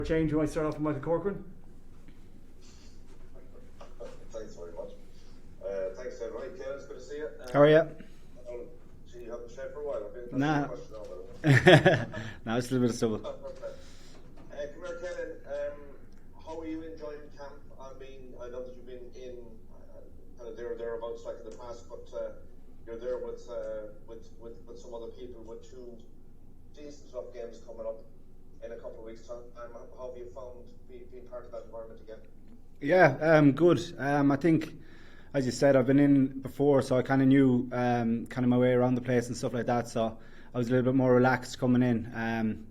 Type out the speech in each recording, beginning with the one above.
Change, you might start off with Michael Corcoran. Thanks very much. Thanks everybody. Caolin, it's good to see you. How are you? Gee, you haven't shaved for a while. Nah. No, it's a little bit of stubble. Come here, Caolin. How are you enjoying camp? I mean, I know that you've been in kind of thereabouts like in the past, but you're there with some other people with two decent enough games coming up in a couple of weeks' time. How have you found being part of that environment again? Yeah, good. I think, as you said, I've been in before, so I kind of knew kind of my way around the place and stuff like that. So I was a little bit more relaxed coming in.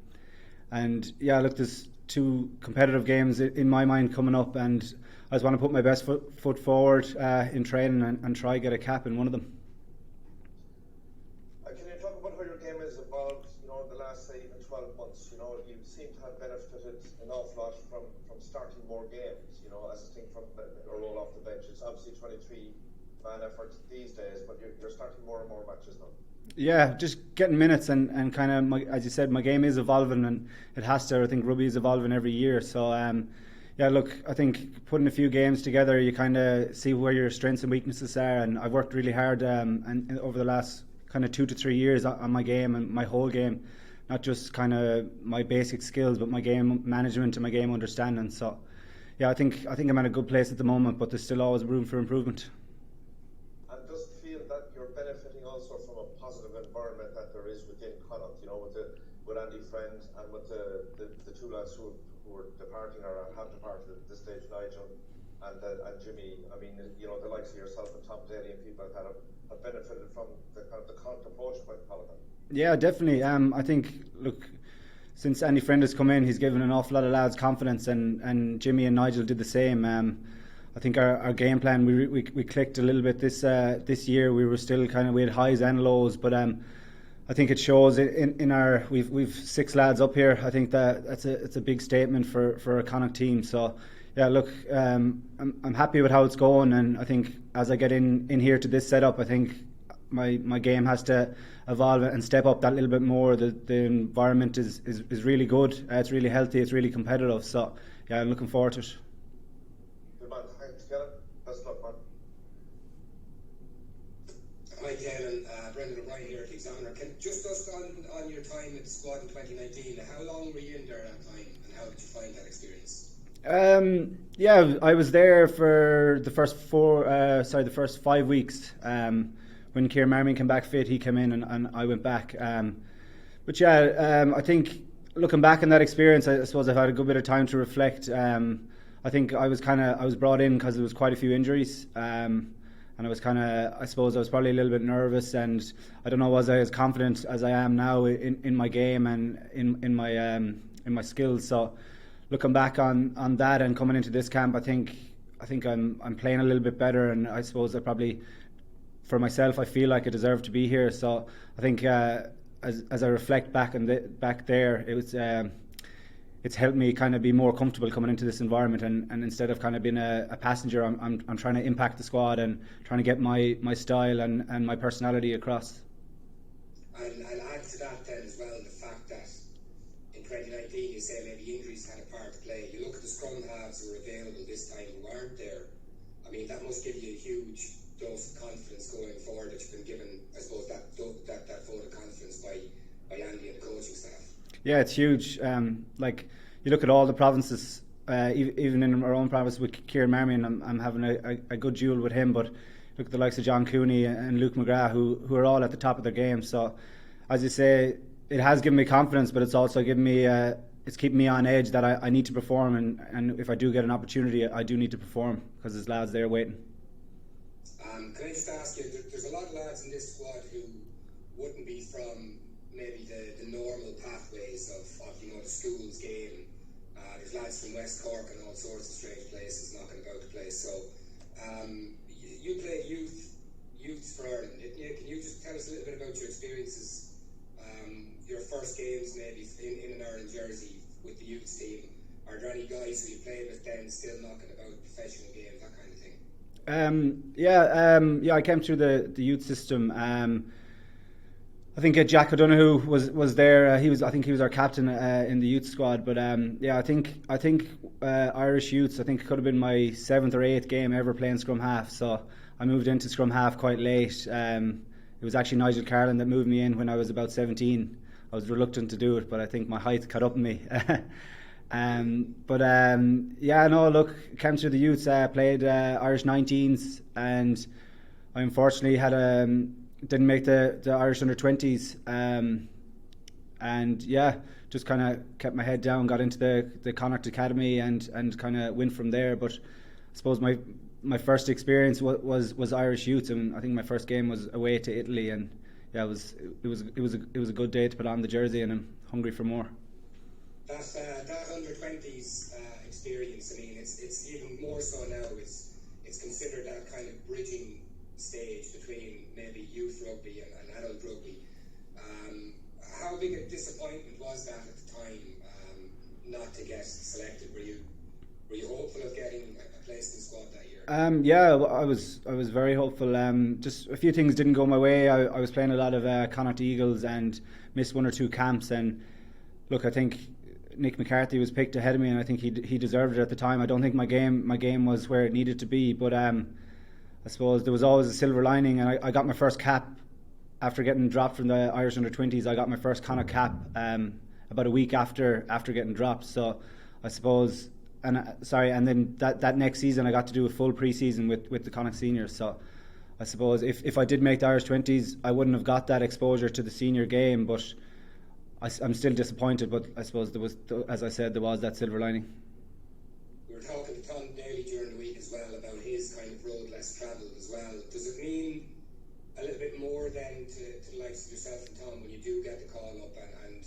And yeah, look, there's two competitive games in my mind coming up, and I just want to put my best foot forward in training and try get a cap in one of them. Can you talk about how your game has evolved, in the last, say, even 12 months? You seem to have benefited an awful lot from starting more games, as a thing from a roll off the bench. It's obviously 23-man effort these days, but you're starting more and more matches now. Yeah, just getting minutes and kind of, as you said, my game is evolving, and it has to. I think rugby is evolving every year. So, yeah, look, I think putting a few games together, you kind of see where your strengths and weaknesses are. And I've worked really hard and over the last kind of 2 to 3 years on my game and my whole game, not just kind of my basic skills, but my game management and my game understanding. So, yeah, I think I'm at a good place at the moment, but there's still always room for improvement. And does it feel that you're benefiting also from a positive environment that there is within Connacht, with Andy Friend and with the two lads who are departing or have departed at this stage, Nigel and Jimmy? I mean, the likes of yourself and Tom Daly and people like that have benefited from the kind of the Connacht approach, if I can call it that. Yeah, definitely. I think, look, since Andy Friend has come in, he's given an awful lot of lads confidence, and Jimmy and Nigel did the same. I think our game plan, we clicked a little bit this year. We were still we had highs and lows, but I think it shows in our we've 6 lads up here. I think it's a big statement for a Connacht team. So yeah, look, I'm happy with how it's going, and I think as I get in here to this setup, I think my game has to evolve and step up that little bit more. The environment is really good. It's really healthy. It's really competitive. So yeah, I'm looking forward to it. Good man. Thanks, Caolin. Best of luck, man. Hi, Caolin. Brendan O'Brien here, Examiner. Just on your time at the squad in 2019, how long were you in there that time, and how did you find that experience? Yeah, I was there for the first 5 weeks. When Kieran Marmion came back fit, he came in and I went back. But yeah, I think looking back on that experience, I suppose I've had a good bit of time to reflect. I think I was brought in because there was quite a few injuries, and I was I suppose I was probably a little bit nervous, and I don't know, was I as confident as I am now in my game and in my skills. So looking back on that and coming into this camp, I think I'm playing a little bit better, and I suppose I probably, for myself, I feel like I deserve to be here. So I think as I reflect back there, it was it's helped me kind of be more comfortable coming into this environment, and instead of kind of being a passenger, I'm trying to impact the squad and trying to get my style and my personality across. And I'll add to that then as well, the fact that in 2019 you say maybe injuries had a part to play. You look at the scrum-halves who were available this time who aren't there. I mean, that must give you a huge dose of confidence going forward, that you've been given, I suppose, that vote of confidence by Andy and the coaching staff. Yeah, it's huge. Like, you look at all the provinces, even in our own province with Kieran Marmion, I'm having a good duel with him, but look at the likes of John Cooney and Luke McGrath who are all at the top of their game. So as you say, it has given me confidence, but it's also given me it's keeping me on edge that I need to perform, and if I do get an opportunity, I do need to perform because there's lads there waiting. Can I just ask you, there's a lot of lads in this squad who wouldn't be from maybe the normal pathways of the schools game. There's lads from West Cork and all sorts of strange places knocking about the place. So you played youths for Ireland. Can you just tell us a little bit about your experiences, your first games maybe in an Ireland jersey with the youth team? Are there any guys who you played with then still knocking about professional games, that kind of thing? Yeah, I came through the youth system. I think Jack O'Donoghue was there. I think he was our captain in the youth squad. But yeah, I think Irish youths. I think it could have been my 7th or 8th game ever playing scrum half. So I moved into scrum half quite late. It was actually Nigel Caolin that moved me in when I was about 17. I was reluctant to do it, but I think my height caught up with me. Yeah, no, look, came through the youths, played Irish 19s, and I unfortunately didn't make the Irish under 20s, and yeah, just kind of kept my head down, got into the Connacht Academy, and kind of went from there. But I suppose my first experience was Irish youth, and I think my first game was away to Italy, and yeah, it was a good day to put on the jersey, and I'm hungry for more. That under 20s experience, I mean, it's even more so now. It's considered that kind of bridging stage between maybe youth rugby and adult rugby. How big a disappointment was that at the time, not to get selected? Were you hopeful of getting a place in the squad that year? Yeah, I was very hopeful. Just a few things didn't go my way. I was playing a lot of Connacht Eagles and missed 1 or 2 camps. And look, I think Nick McCarthy was picked ahead of me, and I think he deserved it at the time. I don't think my game was where it needed to be, but I suppose there was always a silver lining, and I got my first cap after getting dropped from the Irish under 20s. I got my first Connacht cap about a week after getting dropped. So I suppose, and then that next season I got to do a full pre-season with the Connacht seniors. So I suppose if I did make the Irish 20s, I wouldn't have got that exposure to the senior game, but I'm still disappointed. But I suppose there was, as I said, there was that silver lining. We were talking to Tom Daly during the week as well about his kind of road less travelled as well. Does it mean a little bit more then to the likes of yourself and Tom when you do get the call up, and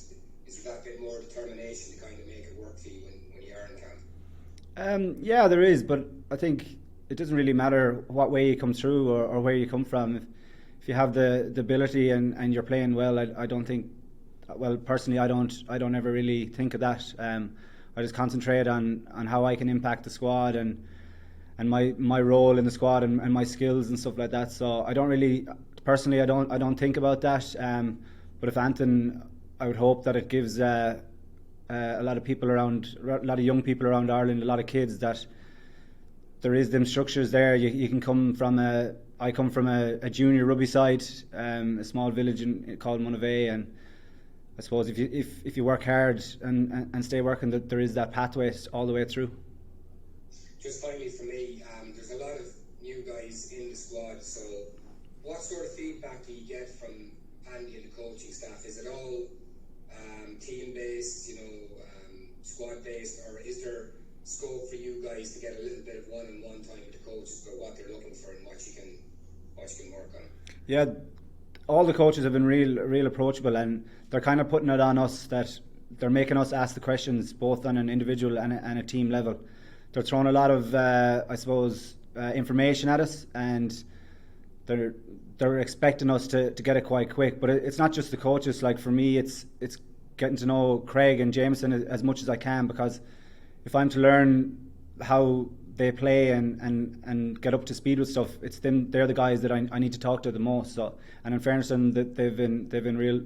is there that bit more determination to kind of make it work for you when you are in camp? Yeah, there is, but I think it doesn't really matter what way you come through or where you come from. If you have the ability and you're playing well, I don't think. Well, personally, I don't ever really think of that. I just concentrate on how I can impact the squad and my role in the squad and my skills and stuff like that. So I don't really, personally, I don't think about that. But if Anton, I would hope that it gives a lot of people around, a lot of young people around Ireland, a lot of kids, that there is them structures there. You can come from I come from a junior rugby side, a small village called Monavea, and I suppose if you work hard and stay working, that there is that pathway all the way through. Just finally for me, there's a lot of new guys in the squad, so what sort of feedback do you get from Andy and the coaching staff? Is it all team-based, squad-based, or is there scope for you guys to get a little bit of one-on-one time with the coaches about what they're looking for and what you can work on? Yeah, all the coaches have been real approachable, and they're kind of putting it on us that they're making us ask the questions both on an individual and a team level. They're throwing a lot of, information at us, and they're expecting us to get it quite quick. But it's not just the coaches. Like for me, it's getting to know Craig and Jameson as much as I can, because if I'm to learn how they play and get up to speed with stuff, it's them. They're the guys that I need to talk to the most. So, and in fairness, they've been real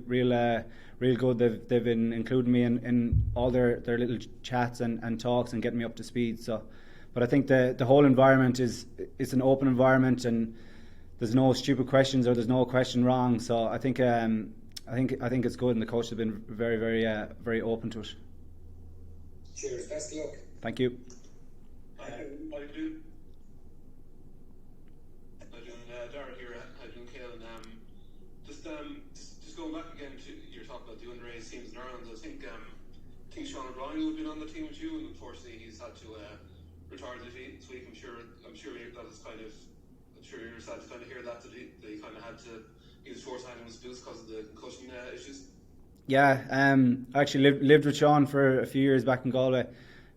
good. They've been including me in all their little chats and talks and getting me up to speed. So, but I think the whole environment is an open environment, and there's no stupid questions or there's no question wrong. So I think it's good, and the coach has been very very open to it. Cheers. Best of luck. Thank you. Darragh here. How do you doing, Caolin? Just going back again to your talk about the underage teams in Ireland. I think Sean O'Brien would have been on the team with you, and unfortunately he's had to retire this week. I'm sure you're sad to kind of hear that he kind of had to. He was forced to hang on his boots because of the concussion issues. Yeah, I actually lived with Sean for a few years back in Galway.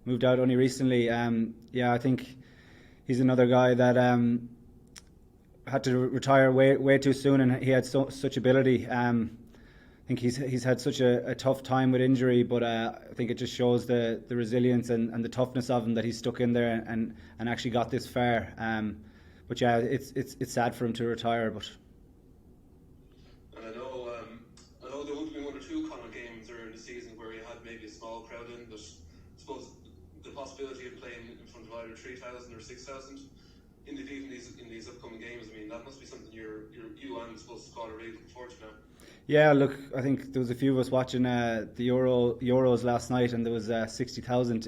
Moved out only recently. I think he's another guy that had to retire way too soon, and he had such ability. I think he's had such a tough time with injury, but I think it just shows the resilience and the toughness of him, that he's stuck in there and actually got this far. But yeah, it's sad for him to retire. But and I know possibility of playing in front of either 3,000 or 6,000 in these upcoming games? I mean, that must be something you and the squad are really looking forward to now. Yeah, look, I think there was a few of us watching the Euros last night, and there was 60,000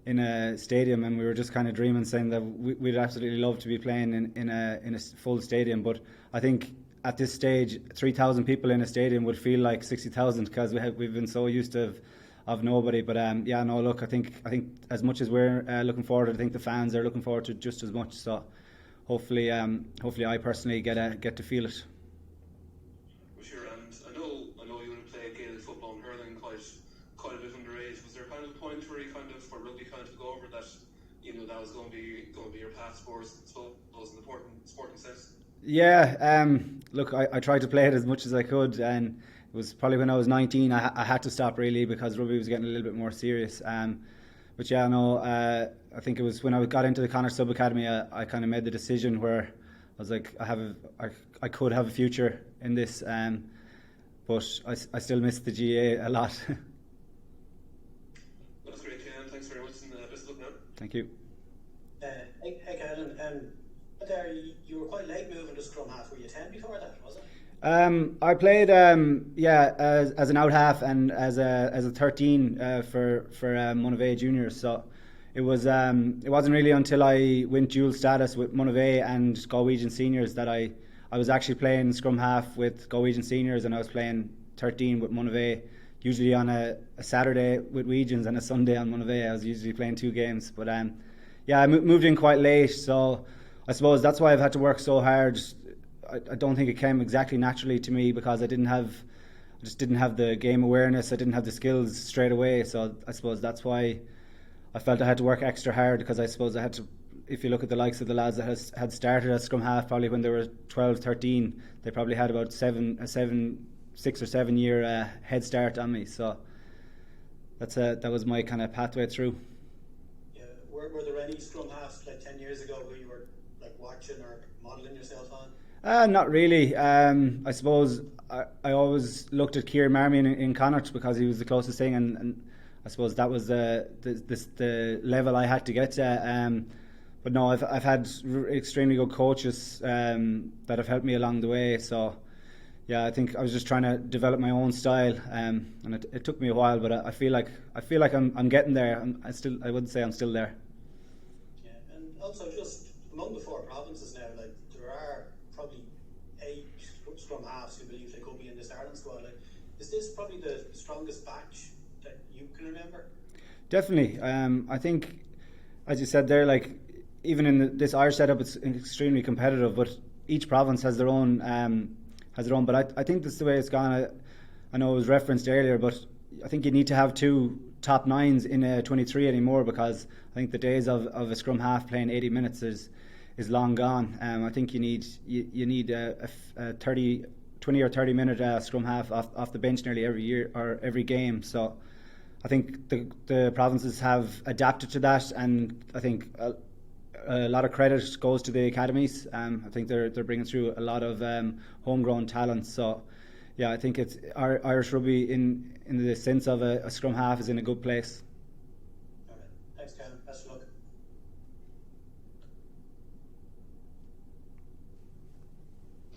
in a stadium, and we were just kind of dreaming, saying that we'd absolutely love to be playing in a full stadium. But I think at this stage, 3,000 people in a stadium would feel like 60,000 because we've been so used to of nobody. But yeah, no, look, I think as much as we're looking forward, I think the fans are looking forward to it just as much. So hopefully I personally get to feel it. Sure, and I know you would have played Gaelic football and hurling quite a bit underage. Was there kind of a point where you kind of, for rugby, kind of go over that, you know, that was going to be your path towards those in the sporting sense? Yeah, look, I tried to play it as much as I could, and it was probably when I was 19 I had to stop really because rugby was getting a little bit more serious. But yeah, no, I think it was when I got into the Connacht Sub Academy, I kind of made the decision where I was like, I could have a future in this, but I still miss the GA a lot. That's great, Ken. Thanks very much, and best of luck now. Thank you. Hey Caolin, there you were quite late moving to scrum half. Were you 10 before that, was it? I played as an out half and as a 13 for Monivea juniors. So it wasn't really until I went dual status with Monivea and Galwegian seniors that I was actually playing scrum half with Galwegian seniors, and I was playing 13 with Monivea. Usually on a Saturday with Wegians and a Sunday on Monivea. I was usually playing 2 games, but I moved in quite late, so I suppose that's why I've had to work so hard. I don't think it came exactly naturally to me because I just didn't have the game awareness. I didn't have the skills straight away. So I suppose that's why I felt I had to work extra hard, because I suppose I had to. If you look at the likes of the lads that had started at scrum half probably when they were 12, 13, they probably had about 6 or 7 year head start on me. So that was my kind of pathway through. Yeah. Were there any scrum halves like 10 years ago who you were like watching or modelling yourself on? Not really. I suppose I always looked at Kieran Marmion in Connacht because he was the closest thing, and I suppose that was the level I had to get to. But no, I've had extremely good coaches that have helped me along the way. So yeah, I think I was just trying to develop my own style, and it took me a while, but I feel like I'm getting there. I would say I'm still there. Yeah, and also just among the 4 provinces now, like there are probably 8 scrum halves who believe they could be in this Ireland squad. Like, is this probably the strongest batch that you can remember? Definitely. I think, as you said there, like even in this Irish setup, it's extremely competitive. But each province has their own. But I think that's the way it's gone. I know it was referenced earlier, but I think you need to have 2 top 9s in a 23 anymore, because I think the days of a scrum half playing 80 minutes is long gone. I think you need a 20 or 30 minute scrum half off the bench nearly every year or every game. So I think the provinces have adapted to that, and I think a lot of credit goes to the academies. I think they're bringing through a lot of homegrown talent. So yeah, I think it's Irish rugby in the sense of a scrum half is in a good place. All right. Thanks, Ken. Best of luck.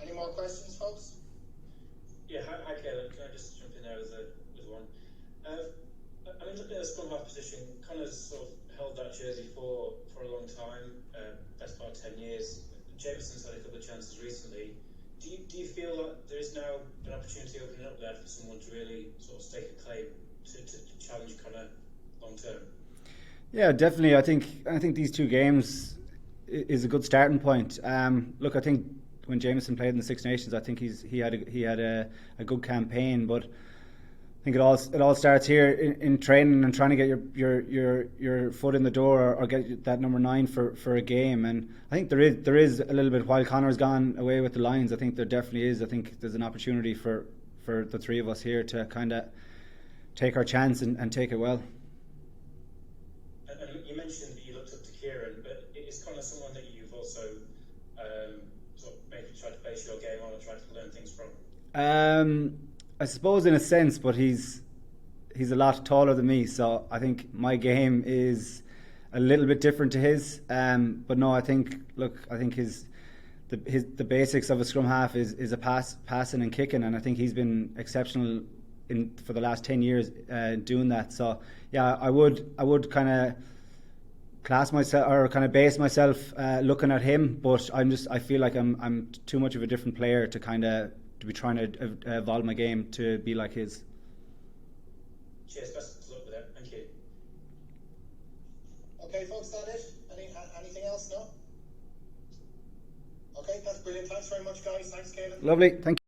Any more questions, folks? Yeah, hi Caolin. Can I just jump in there as one? I mean, looking at the scrum half position, Connor's sort of held that jersey for a long time, best part of 10 years. Jameson's had a couple of chances recently. Do you feel that there is now an opportunity opening up there for someone to really sort of stake a claim to challenge Connor long term? Yeah, definitely. I think these 2 games is a good starting point. Look, I think when Jameson played in the Six Nations, I think he had a good campaign, but I think it all starts here in training and trying to get your foot in the door or get that number 9 for a game. And I think there is a little bit, while Connor's gone away with the Lions, I think there definitely is. I think there's an opportunity for the 3 of us here to kind of take our chance and take it well. And you mentioned that you looked up to Kieran, but is Connor someone that you've also sort of maybe tried to base your game on or tried to learn things from? I suppose in a sense, but he's a lot taller than me, so I think my game is a little bit different to his. But no, I think the basics of a scrum half is a passing and kicking, and I think he's been exceptional for the last 10 years doing that. So yeah, I would kind of class myself or kind of base myself looking at him, but I feel like I'm too much of a different player to be trying to evolve my game to be like his. Cheers, best of luck with that. Thank you. Okay, folks, that it? Anything else? No? Okay, that's brilliant. Thanks very much, guys. Thanks, Caolin. Lovely, thank you.